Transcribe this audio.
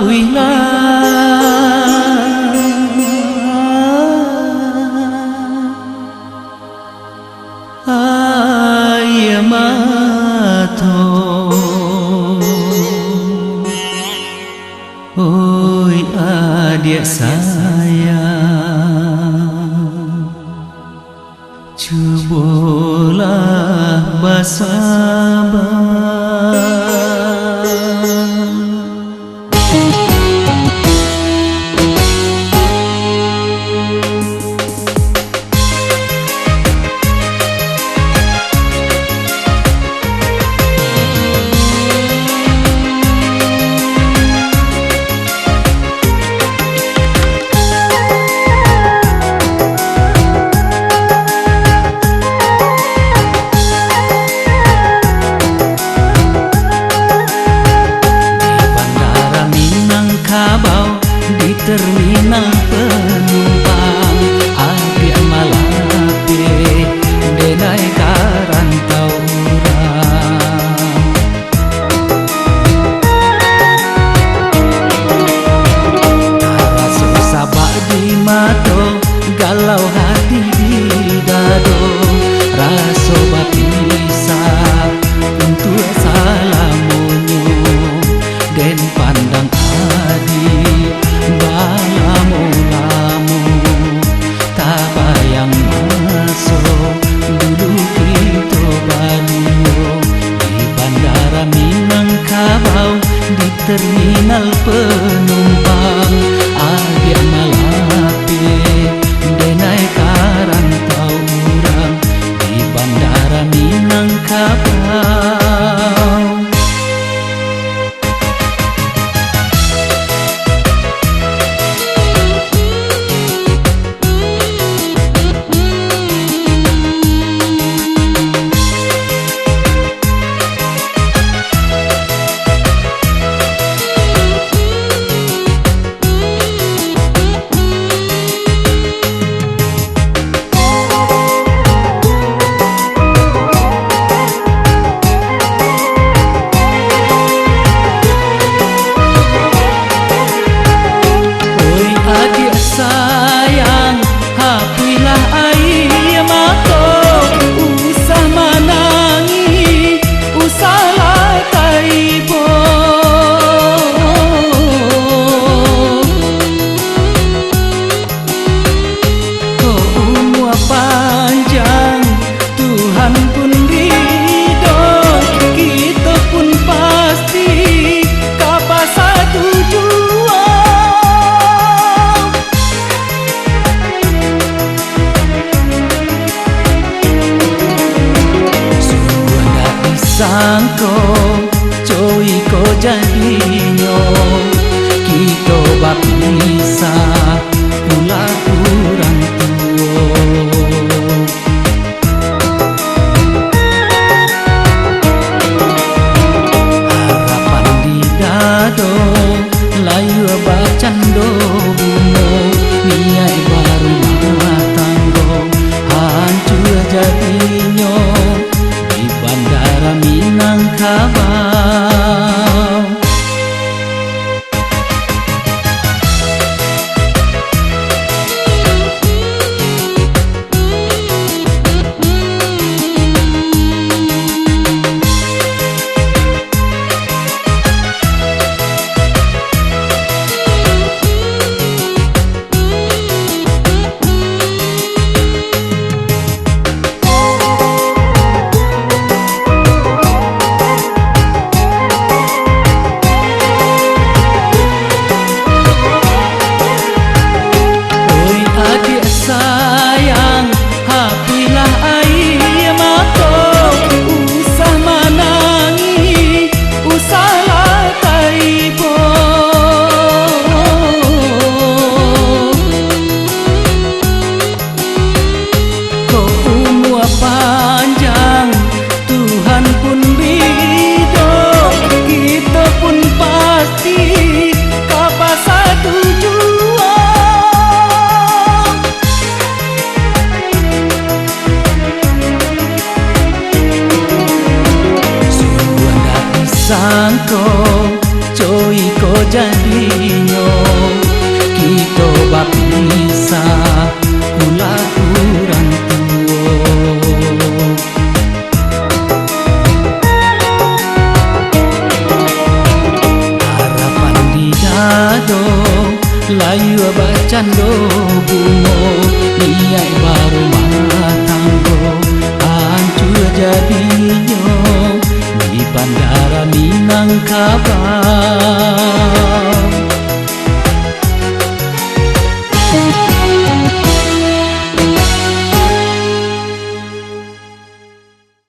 Oi adik sayang, cobalah bersabar. Di terminal penumpang adik malape denai karantau urang. Tara susah bak di mato, galau hati di dado, raso bapisah untuk salamunyo den pandang adik balamu-lamu tak bayang masuk dulu kita baluyo di bandara Minangkabau di terminal penumpang adik malape denai karantau urang di bandara Minangkabau. Adik sayang, hapuilah air mata, usah menangi, usahlah taibo. Kau umur panjang, Tuhan pun ridho, kita pun pasti kapas satu jua. Sangko coy ko jadinya kita bapisah pula kurang tua. Harapan di dado layu bacando bungo niai baru matanggo hancur jadinya di bandara Minangkabau. Adik sayang, hapuilah air mata, usah menangi, usahlah taibo. Kau umur panjang, Tuhan pun ridho, kita pun pasti kapas satu jua. Sangko coy iko jadinyo kita bapisah kula kurang tuo. Harapan dijado layu bacando bungo niai baru matanggo hancur jadinyo di bandara Minangkabau.